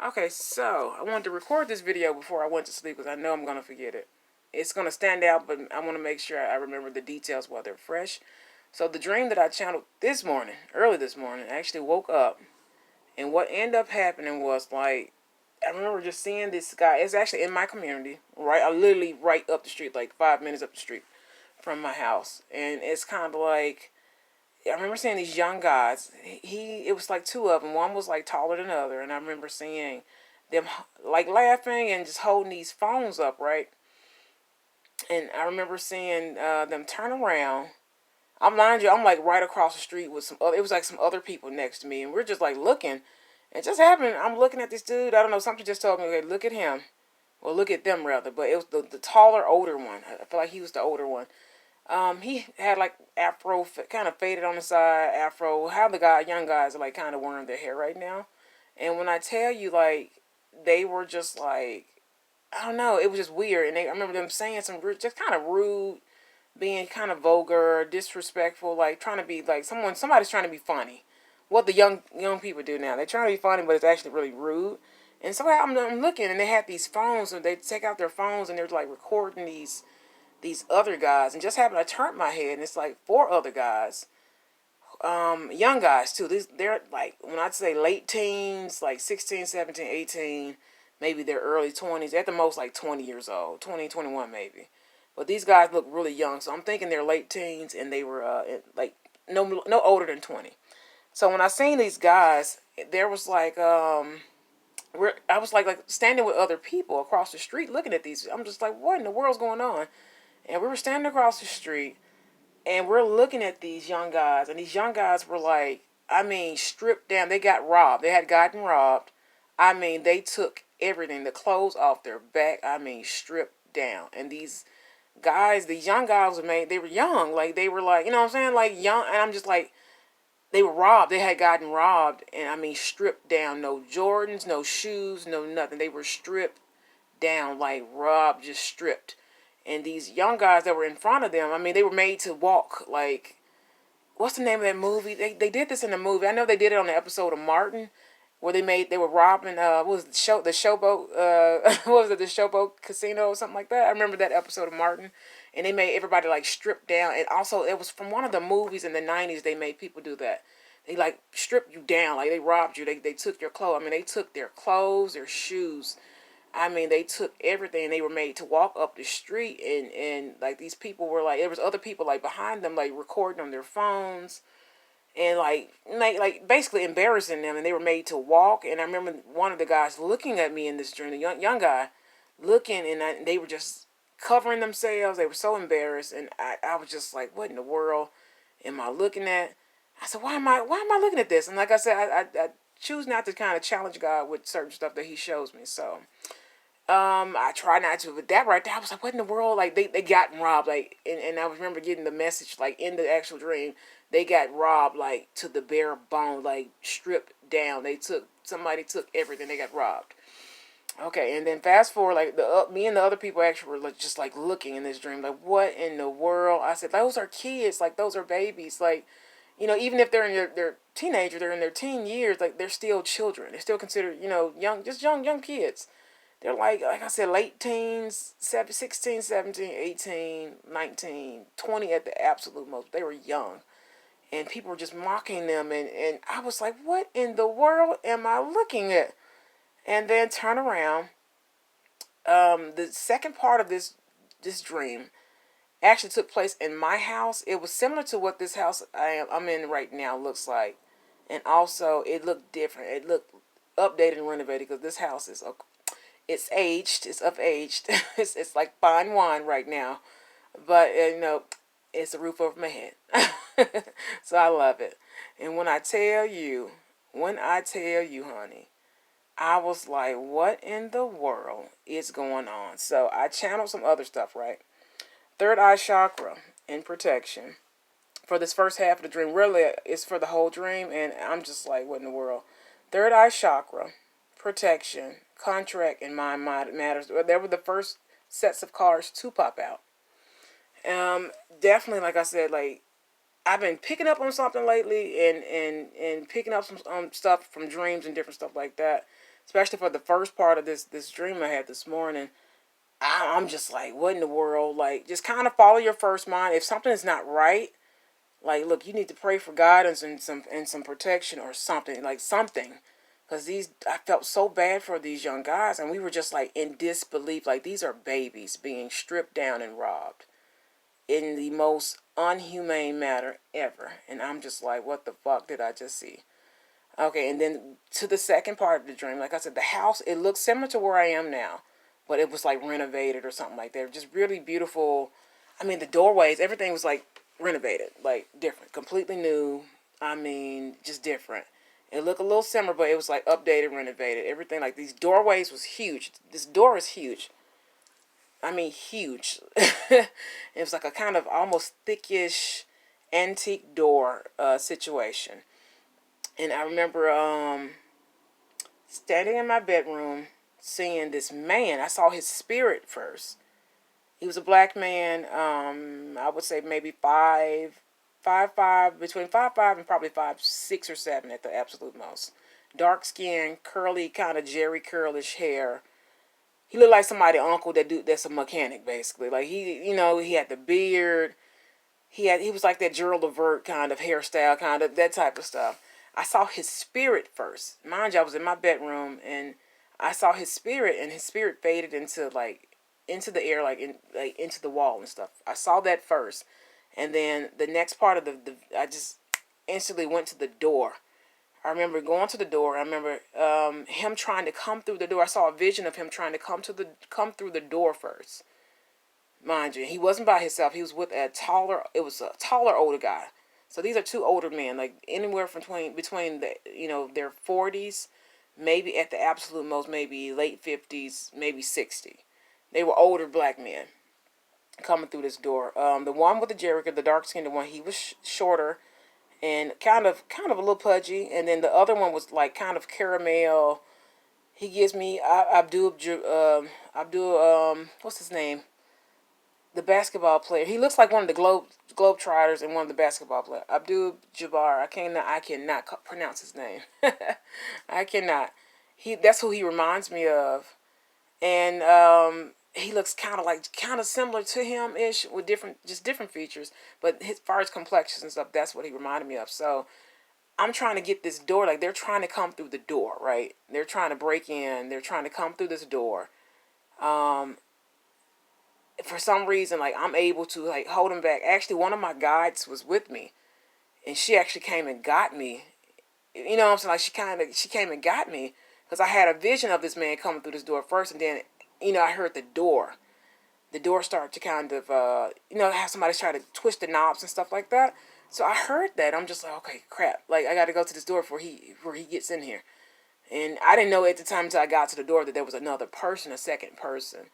Okay, so I wanted to record this video before I went to sleep because I know I'm going to forget it. It's going to stand out, but I want to make sure I remember the details while they're fresh. So the dream that I channeled this morning, early this morning, I actually woke up, and what ended up happening was, like, I remember just seeing this guy. It's actually in my community, right? I literally right up the street, like 5 minutes up the street from my house. And it's kind of like, I remember seeing these young guys. It was like two of them. One was like taller than the other, and I remember seeing them like laughing and just holding these phones up, right? And I remember seeing them turn around. I'm lying to you, I'm like right across the street with some other. It was like some other people next to me, and we're just like looking. It just happened. I'm looking at this dude. I don't know. Something just told me, okay, look at him. Well, look at them rather. But it was the taller, older one. I feel like he was the older one. He had like afro, kind of faded on the side, afro. How the young guys are like kind of wearing their hair right now. And when I tell you, like, they were just like, I don't know, it was just weird. And I remember them saying some just kind of rude, being kind of vulgar, disrespectful, like trying to be like somebody's trying to be funny. What the young people do now, they're trying to be funny, but it's actually really rude. And so I'm looking, and they had these phones, and they take out their phones, and they're like recording these other guys, and just happened I turned my head, and it's like four other guys, young guys too. They're like, when I say late teens, like 16, 17, 18, maybe their early 20s, at the most like 20 years old, 20, 21 maybe. But these guys look really young, so I'm thinking they're late teens, and they were like no older than 20. So when I seen these guys, there was like I was like standing with other people across the street looking at these. I'm just like, what in the world's going on? And we were standing across the street, and we're looking at these young guys, and these young guys were like, I mean, stripped down. They got robbed. They had gotten robbed. I mean, they took everything, the clothes off their back. I mean, stripped down. And these guys, these young guys they were young. Like, they were like, you know what I'm saying? Like, young. And I'm just like, they were robbed. They had gotten robbed. And I mean, stripped down. No Jordans, no shoes, no nothing. They were stripped down, like robbed, just stripped. And these young guys that were in front of them, I mean, they were made to walk like, what's the name of that movie? They did this in the movie. I know they did it on the episode of Martin, where they were robbing what was the showboat what was it, the showboat casino or something like that. I remember that episode of Martin, and they made everybody like strip down. And also it was from one of the movies in the 90s. They made people do that. They like stripped you down, like they robbed you. They took your clothes. I mean, they took their clothes, their shoes. I mean, they took everything. They were made to walk up the street, and like these people were like, there was other people like behind them, like recording on their phones, and like basically embarrassing them. And they were made to walk. And I remember one of the guys looking at me in this dream, the young guy, looking, and they were just covering themselves. They were so embarrassed, and I was just like, what in the world am I looking at? I said, why am I looking at this? And like I said, I choose not to kind of challenge God with certain stuff that He shows me. So I try not to, but that right there, I was like, what in the world? Like, they got robbed, like, and I remember getting the message, like, in the actual dream, they got robbed, like, to the bare bone, like, stripped down. Somebody took everything, they got robbed. Okay, and then fast forward, like, me and the other people actually were like, just, like, looking in this dream, like, what in the world? I said, those are kids, like, those are babies, like, even if they're in their teenager, they're in their teen years, like, they're still children. They're still considered, young, just young kids. They're like I said, late teens, 16, 17, 18, 19, 20 at the absolute most. They were young. And people were just mocking them. And I was like, what in the world am I looking at? And then turn around. The second part of this dream actually took place in my house. It was similar to what this house I'm in right now looks like. And also, it looked different. It looked updated and renovated because this house is it's aged. It's up-aged. it's like fine wine right now. But, it's a roof over my head. So I love it. And when I tell you, honey, I was like, what in the world is going on? So I channeled some other stuff, right? Third eye chakra and protection. For this first half of the dream, really, it's for the whole dream. And I'm just like, what in the world? Third eye chakra, protection, contract, and mind matters. They were the first sets of cards to pop out. Definitely, like I said, like, I've been picking up on something lately, and picking up some stuff from dreams and different stuff like that. especially for the first part of this dream I had this morning. I'm just like, what in the world? Like, just kind of follow your first mind. If something is not right, like, look, you need to pray for guidance and some protection or something, like something. Because I felt so bad for these young guys, and we were just like in disbelief. Like, these are babies being stripped down and robbed in the most unhumane manner ever. And I'm just like, what the fuck did I just see? Okay, and then to the second part of the dream, like I said, the house, it looks similar to where I am now, but it was like renovated or something like that. Just really beautiful. I mean, the doorways, everything was like renovated, like different, completely new. I mean, just different. It looked a little similar, but it was like updated, renovated. Everything, like these doorways was huge. This door is huge. I mean, huge. It was like a kind of almost thickish antique door situation. And I remember standing in my bedroom seeing this man. I saw his spirit first. He was a black man. I would say maybe between 5'5" and probably 5'6" or 5'7" at the absolute most. Dark skin, curly, kind of Jerry curlish hair. He looked like somebody's uncle that's a mechanic basically. Like he had the beard. He was like that Gerald Levert kind of hairstyle, kind of that type of stuff. I saw his spirit first. Mind you, I was in my bedroom and I saw his spirit, and his spirit faded into the air, like into the wall and stuff. I saw that first, and then the next part of I just instantly went to the door. I remember going to the door. I remember him trying to come through the door. I saw a vision of him trying to come through the door first. Mind you, he wasn't by himself. He was with a taller older guy. So these are two older men, like anywhere from between their 40s, maybe at the absolute most, maybe late 50s, maybe 60. They were older black men coming through this door. The one with the Jericho, the dark skinned one, he was shorter and kind of a little pudgy, and then the other one was like kind of caramel. He gives me what's his name? The basketball player. He looks like one of the Globetrotters and one of the basketball players. Abdul Jabbar. I cannot pronounce his name. I cannot. That's who he reminds me of, and he looks kind of similar to him ish with different features, but as far as complexion and stuff, that's what he reminded me of. So I'm trying to get this door. Like, they're trying to come through the door, right? They're trying to break in. They're trying to come through this door. For some reason, like, I'm able to like hold him back. Actually, one of my guides was with me, and she actually came and got me. You know what I'm saying? Like, she came and got me because I had a vision of this man coming through this door first, and then I heard the door. The door started to kind of have somebody try to twist the knobs and stuff like that. So I heard that. I'm just like, okay, crap. Like, I got to go to this door before he gets in here. And I didn't know at the time until I got to the door that there was another person, a second person.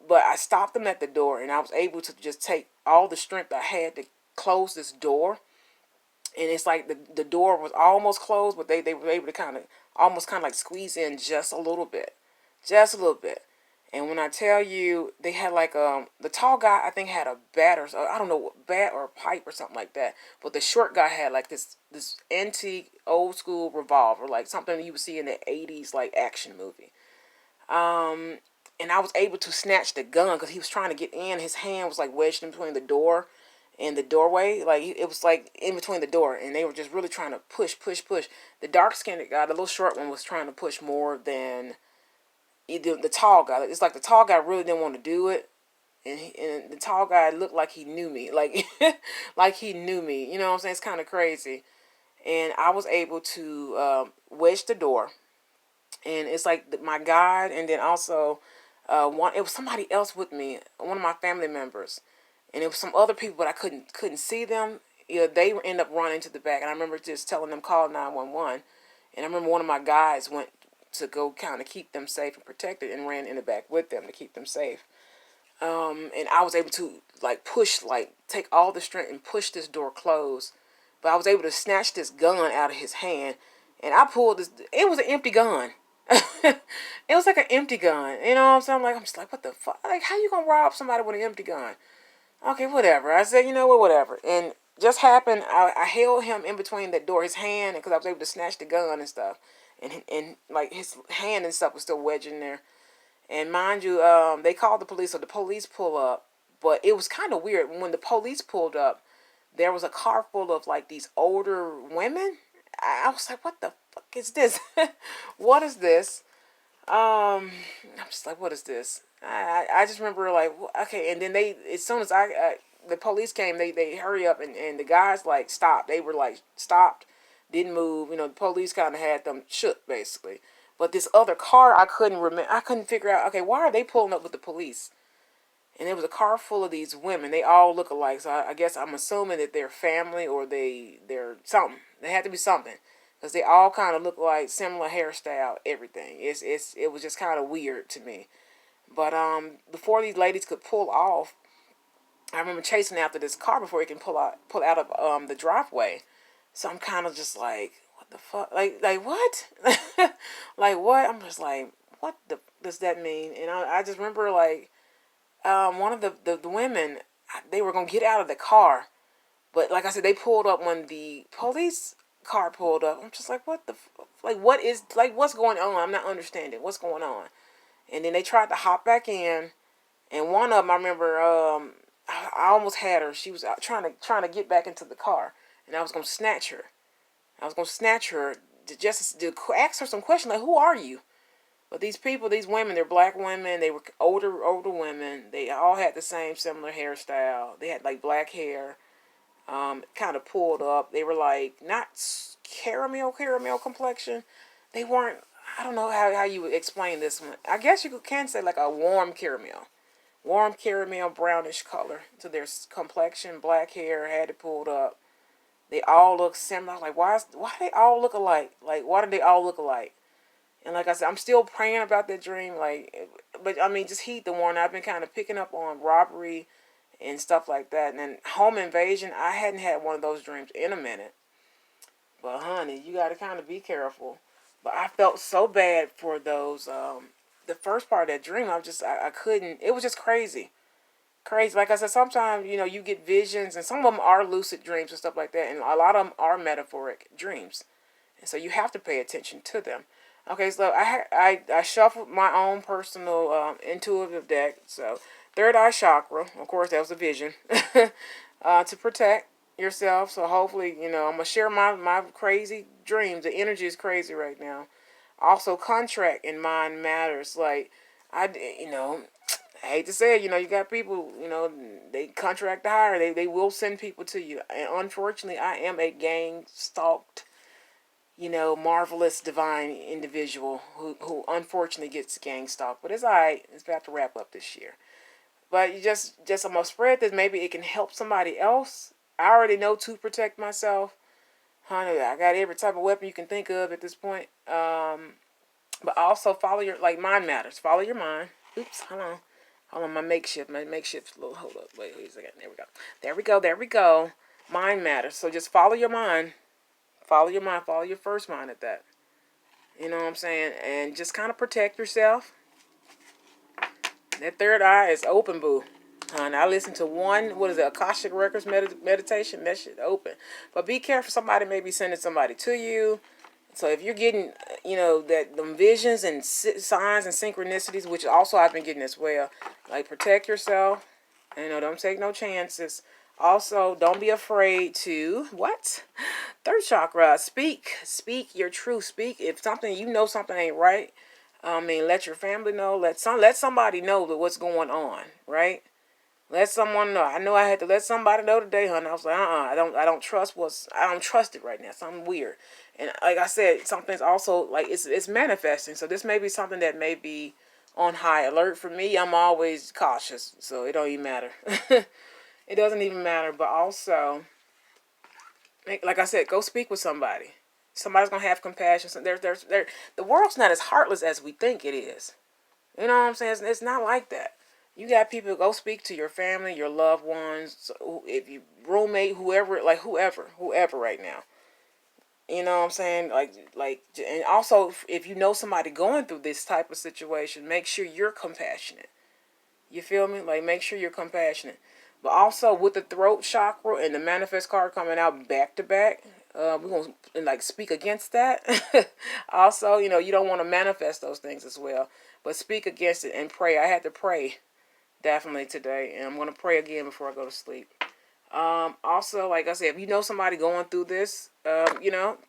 But I stopped them at the door, and I was able to just take all the strength I had to close this door. And it's like the door was almost closed, but they were able to almost like squeeze in just a little bit. Just a little bit. And when I tell you, they had like the tall guy, I think, had a bat, or I don't know, bat or a pipe or something like that. But the short guy had like this antique old school revolver, like something you would see in the 80s like action movie. And I was able to snatch the gun because he was trying to get in. His hand was like wedged in between the door and the doorway. Like, it was like in between the door, and they were just really trying to push. The dark skinned guy, the little short one, was trying to push more than the tall guy. It's like the tall guy really didn't want to do it, and the tall guy looked like he knew me, like like he knew me. You know what I'm saying? It's kind of crazy. And I was able to wedge the door, and it's like my guide, and then also it was somebody else with me, one of my family members, and it was some other people, but I couldn't see them. They end up running to the back, and I remember just telling them call 911. And I remember one of my guys went to go kind of keep them safe and protected, and ran in the back with them to keep them safe. And I was able to take all the strength and push this door closed. But I was able to snatch this gun out of his hand, and I pulled this. It was an empty gun. It was like an empty gun. You know what I'm saying? I'm just like, what the fuck? Like, how you gonna rob somebody with an empty gun? Okay, whatever. I said, you know what, whatever. And just happened, I held him in between that door, his hand, because I was able to snatch the gun and stuff. and like his hand and stuff was still wedged in there. And mind you, they called the police, so the police pull up. But it was kind of weird when the police pulled up. There was a car full of like these older women. I was like, what the fuck is this? What is this? I'm just like, what is this? I just remember like, okay, and then they, as soon as the police came, they hurry up, and the guys like stopped. They were like stopped, didn't move. You know, the police kind of had them shook basically. But this other car, I couldn't remember. I couldn't figure out. Okay, why are they pulling up with the police? And it was a car full of these women. They all look alike. So I guess I'm assuming that they're family or they're something. They had to be something. Because they all kind of look like similar hairstyle, everything. It was just kind of weird to me. But before these ladies could pull off, I remember chasing after this car before it can pull out of the driveway. So I'm kind of just like, what the fuck? Like what? Like what? I'm just like, what does that mean? And I just remember like one of the women, they were going to get out of the car. But like I said, they pulled up when the police car pulled up. I'm just like, what the, like, what's going on? I'm not understanding what's going on. And then they tried to hop back in. And one of them, I remember, I almost had her. She was out trying to get back into the car. And I was going to snatch her. To ask her some questions like, who are you? But these people, these women, they're black women. They were older women. They all had the same similar hairstyle. They had like black hair, kind of pulled up. They were like not caramel complexion. They weren't. I don't know how you would explain this one. I guess you can say like a warm caramel, brownish color to their complexion. Black hair, had it pulled up. They all look similar. Like why do they all look alike? Like why do they all look alike? And like I said, I'm still praying about that dream. Like, but I mean, just heed the warning. I've been kind of picking up on robbery and stuff like that. And then home invasion, I hadn't had one of those dreams in a minute. But honey, you got to kind of be careful. But I felt so bad for those. The first part of that dream, I couldn't. It was just crazy. Crazy. Like I said, sometimes, you get visions, and some of them are lucid dreams and stuff like that. And a lot of them are metaphoric dreams. And so you have to pay attention to them. Okay, so I shuffled my own personal intuitive deck. So third eye chakra, of course, that was a vision, to protect yourself. So hopefully, I'm gonna share my crazy dreams. The energy is crazy right now. Also, contract and mind matters. Like I hate to say it, you got people, they contract to hire. They will send people to you. And unfortunately, I am a gang stalked, marvelous, divine individual who unfortunately gets gang stalked. But it's alright. It's about to wrap up this year. But I'm going to spread this. Maybe it can help somebody else. I already know to protect myself. Honey, I got every type of weapon you can think of at this point. But also follow your, like, mind matters. Follow your mind. Oops, hold on, my makeshift's a little, hold up. Wait a second. There we go. Mind matters. So just follow your mind. Follow your first mind at that. You know what I'm saying? And just kind of protect yourself. That third eye is open, boo. And I listened to Akashic Records meditation. That shit open. But be careful. Somebody may be sending somebody to you. So if you're getting, them visions and signs and synchronicities, which also I've been getting as well, like protect yourself. Don't take no chances. Also, don't be afraid to, third chakra, speak your truth. Speak if something, something ain't right. Let your family know. Let somebody know that what's going on, right? Let someone know. I know I had to let somebody know today, honey. I was like, I don't trust it right now. Something weird. And like I said, something's also like it's manifesting. So this may be something that may be on high alert. For me, I'm always cautious, so it don't even matter. It doesn't even matter. But also, like I said, go speak with somebody. Somebody's gonna have compassion. So the world's not as heartless as we think it is. You know what I'm saying? It's not like that. You got people, go speak to your family, your loved ones, if you roommate, whoever right now. You know what I'm saying? And also, if you know somebody going through this type of situation, make sure you're compassionate. You feel me? Like, make sure you're compassionate. But also, with the throat chakra and the manifest card coming out back to back, We're going to like speak against that. Also, you don't want to manifest those things as well, but speak against it and pray. I had to pray definitely today, and I'm going to pray again before I go to sleep. Also, like I said, if you know somebody going through this,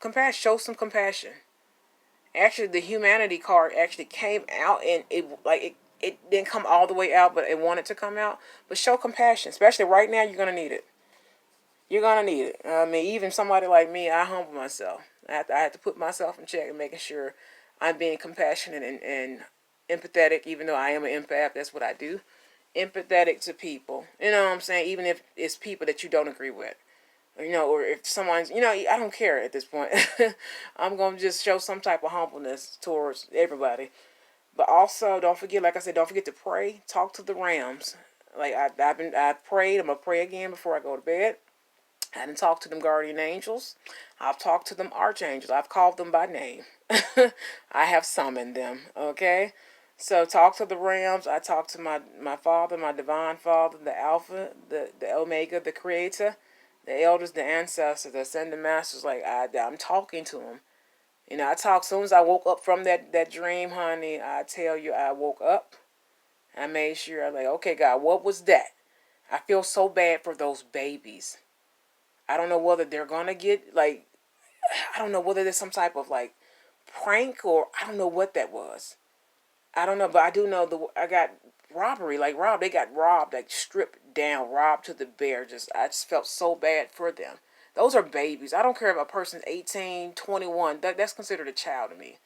compassion, show some compassion. Actually, the humanity card actually came out, and it didn't come all the way out, but it wanted to come out. But show compassion, especially right now. You're gonna need it. You're gonna need it. I mean, even somebody like me, I humble myself. I have to put myself in check and making sure I'm being compassionate and empathetic. Even though I am an empath, that's what I do. Empathetic to people. You know what I'm saying? Even if it's people that you don't agree with. Or if someone's, I don't care at this point. I'm going to just show some type of humbleness towards everybody. But also, don't forget, like I said, don't forget to pray. Talk to the Rams. Like, I prayed. I'm going to pray again before I go to bed. I didn't talk to them guardian angels. I've talked to them archangels. I've called them by name. I have summoned them, okay? So talk to the Rams. I talk to my Father, my Divine Father, the Alpha, the Omega, the Creator, the elders, the ancestors, the ascended masters. Like, I'm talking to them. I talk as soon as I woke up from that dream, honey. I tell you, I woke up. I made sure, I'm like, okay, God, what was that? I feel so bad for those babies. I don't know whether they're going to get, like, I don't know whether there's some type of, like, prank, or I don't know what that was. I don't know, but I do know I got robbery, like they got robbed, like stripped down, robbed to the bare. I just felt so bad for them. Those are babies. I don't care if a person's 18, 21. That's considered a child to me.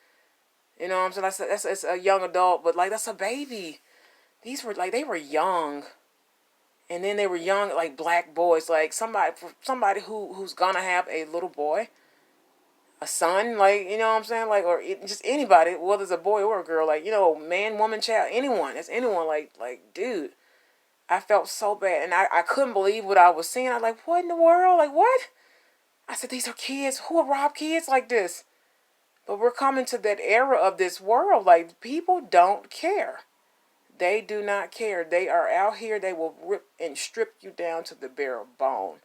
You know what I'm saying? That's a young adult, but like that's a baby. These were like they were young, and then they were young like black boys, like somebody who's gonna have a little boy, a son, like, you know what I'm saying, like, or just anybody, whether it's a boy or a girl, like, man, woman, child, anyone, it's anyone, like, dude, I felt so bad, and I couldn't believe what I was seeing. I was like, what in the world, like, what? I said, these are kids, who would rob kids like this? But we're coming to that era of this world, like, people don't care. They do not care. They are out here, they will rip and strip you down to the bare bone.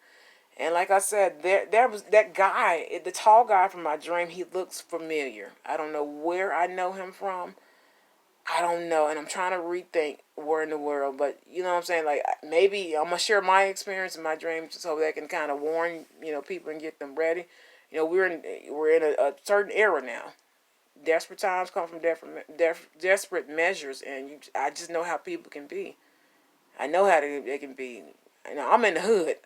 And like I said, there was that guy, the tall guy from my dream. He looks familiar. I don't know where I know him from. I don't know. And I'm trying to rethink where in the world. But you know what I'm saying? Like, maybe I'm going to share my experience and my dreams so that can kind of warn, people and get them ready. We're in a certain era now. Desperate times come from desperate measures. And I just know how people can be. I know how they can be. I'm in the hood.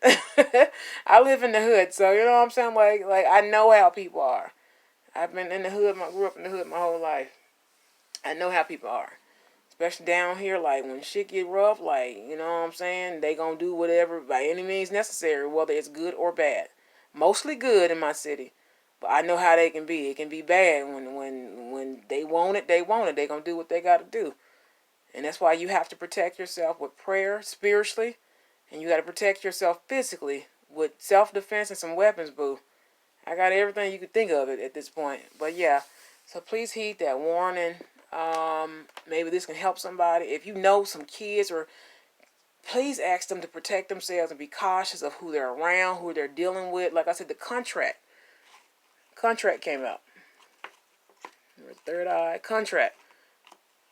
I live in the hood, so you know what I'm saying. Like I know how people are. I've been in the hood. Grew up in the hood my whole life. I know how people are, especially down here. Like when shit get rough, like you know what I'm saying. They gonna do whatever by any means necessary, whether it's good or bad. Mostly good in my city, but I know how they can be. It can be bad when they want it. They want it. They gonna do what they gotta do, and that's why you have to protect yourself with prayer, spiritually. And you got to protect yourself physically with self-defense and some weapons, boo. I got everything you could think of it at this point. But yeah, so please heed that warning. Maybe this can help somebody. If you know some kids, or please ask them to protect themselves and be cautious of who they're around, who they're dealing with. Like I said, the contract came out. Third eye contract.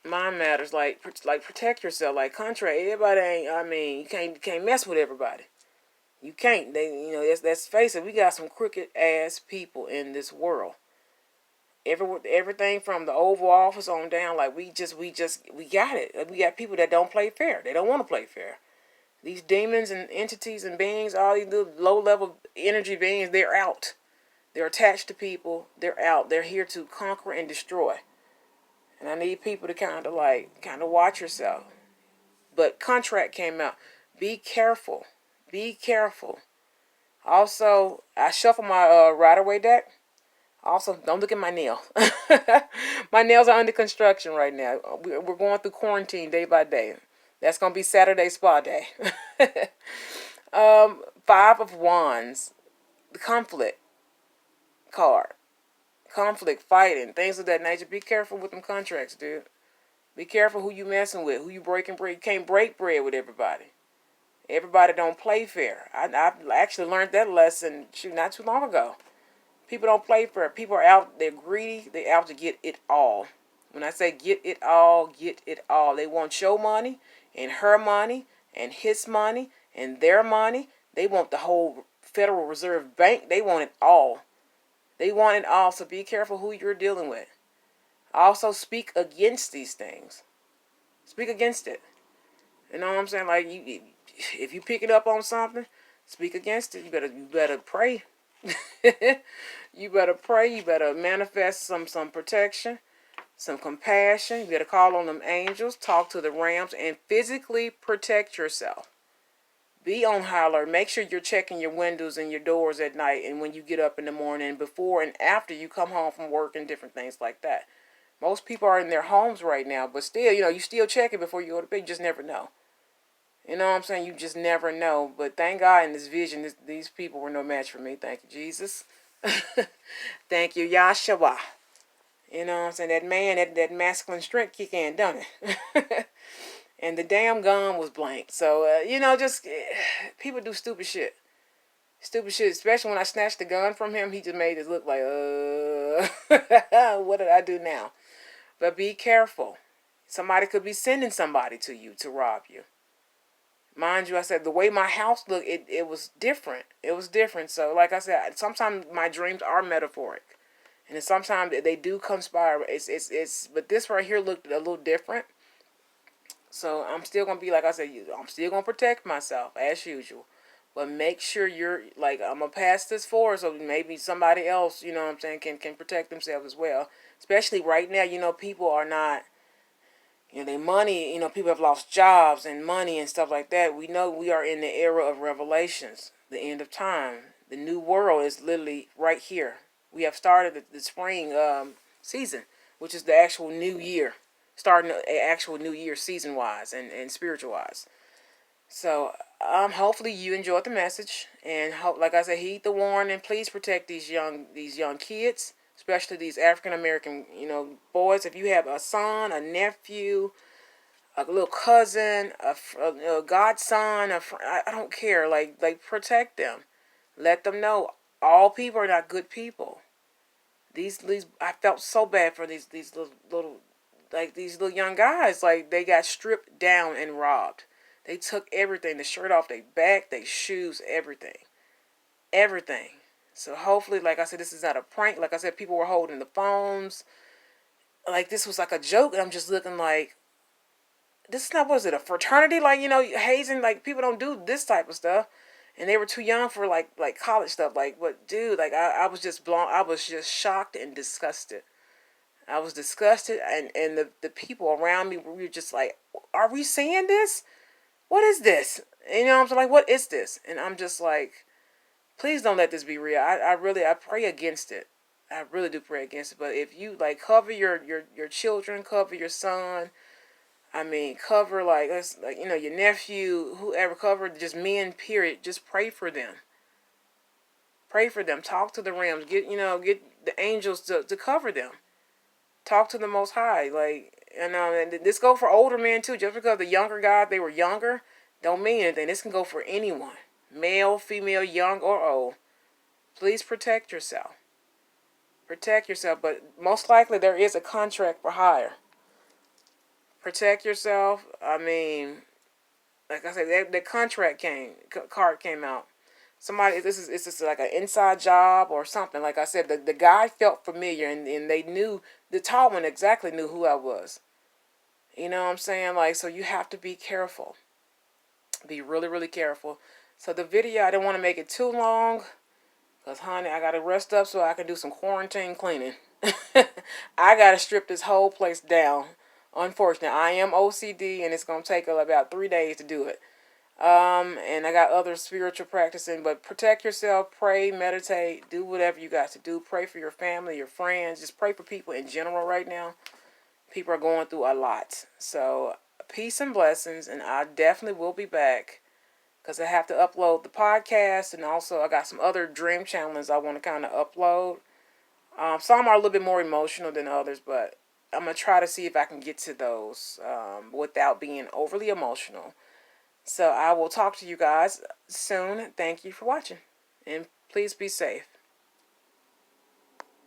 Mind matters, like protect yourself, like contract. Everybody ain't. I mean, you can't mess with everybody. You can't. Let's face it. We got some crooked ass people in this world. Everything from the Oval Office on down. Like we got it. Like, we got people that don't play fair. They don't want to play fair. These demons and entities and beings, all these little low level energy beings, they're out. They're attached to people. They're out. They're here to conquer and destroy. And I need people to kind of watch yourself. But contract came out. Be careful. Be careful. Also, I shuffle my Rider-Waite deck. Also, don't look at my nail. My nails are under construction right now. We're going through quarantine day by day. That's going to be Saturday spa day. Five of Wands. The conflict card. Conflict, fighting, things of that nature. Be careful with them contracts, dude. Be careful who you messing with, who you breaking bread. You can't break bread with everybody. Everybody don't play fair. I've actually learned that lesson not too long ago. People don't play fair. People are out, they're greedy, they're out to get it all. When I say get it all, get it all. They want your money and her money and his money and their money. They want the whole Federal Reserve Bank. They want it all. They want it all. So be careful who you're dealing with. Also speak against these things. Speak against it. You know what I'm saying? Like if you pick it up on something, speak against it. You better pray. You better pray. You better manifest some protection, some compassion. You better call on them angels, talk to the rams, and physically protect yourself. Be on high alert. Make sure you're checking your windows and your doors at night, and when you get up in the morning, before and after you come home from work, and different things like that. Most people are in their homes right now, but still, you still check it before you go to bed. You just never know. You know what I'm saying? You just never know. But thank God in this vision, these people were no match for me. Thank you, Jesus. Thank you, Yahshua. You know what I'm saying? That man, that masculine strength kick in, don't it? And the damn gun was blank. So, just people do stupid shit. Stupid shit, especially when I snatched the gun from him. He just made it look like, what did I do now? But be careful. Somebody could be sending somebody to you to rob you. Mind you, I said the way my house looked, it was different. It was different. So, like I said, sometimes my dreams are metaphoric, and then sometimes they do conspire. But this right here looked a little different. So I'm still gonna be like I said. I'm still gonna protect myself as usual, but make sure you're like I'm gonna pass this forward so maybe somebody else, you know what I'm saying, can protect themselves as well. Especially right now, people are not. Their money, people have lost jobs and money and stuff like that. We know we are in the era of revelations, the end of time. The new world is literally right here. We have started the spring season, which is the actual new year, starting an actual new year season-wise and spiritual-wise. So hopefully you enjoyed the message, and like I said, heed the warning. Please protect these young kids, especially these African American, boys. If you have a son, a nephew, a little cousin, a godson, I don't care. Like protect them. Let them know all people are not good people. These I felt so bad for these little these little young guys. Like they got stripped down and robbed. They took everything, the shirt off their back, their shoes, everything. Everything. So hopefully, like I said, this is not a prank. Like I said, people were holding the phones. Like this was like a joke. And I'm just looking like, this is not, what is it, a fraternity? Like, hazing, like people don't do this type of stuff. And they were too young for like college stuff. Like, what, dude, like I was just blown. I was just shocked and disgusted. I was disgusted. And the people around me were just like, are we seeing this? What is this? And, I'm just like, what is this? And I'm just like, please don't let this be real. I pray against it. I really do pray against it. But if you like cover your children, cover your son. I mean, cover your nephew, whoever, cover just men. Period. Just pray for them. Pray for them. Talk to the realms. Get the angels to cover them. Talk to the Most High. And this go for older men too. Just because the younger guys, they were younger, don't mean anything. This can go for anyone. Male, female, young, or old. Please protect yourself. Protect yourself. But most likely there is a contract for hire. Protect yourself. I mean, like I said, that contract card came out. Somebody, it's just like an inside job or something. Like I said, the guy felt familiar, and they knew, the tall one exactly knew who I was. You know what I'm saying? Like, so you have to be careful. Be really, really careful. So the video, I didn't want to make it too long. Because, honey, I got to rest up so I can do some quarantine cleaning. I got to strip this whole place down. Unfortunately, I am OCD, and it's going to take about 3 days to do it. And I got other spiritual practicing, but protect yourself, pray, meditate, do whatever you got to do. Pray for your family, your friends. Just pray for people in general right now. People are going through a lot. So, peace and blessings, and I definitely will be back because I have to upload the podcast, and also I got some other dream channels I want to kind of upload. Some are a little bit more emotional than others, but I'm going to try to see if I can get to those without being overly emotional. So I will talk to you guys soon. Thank you for watching, and please be safe.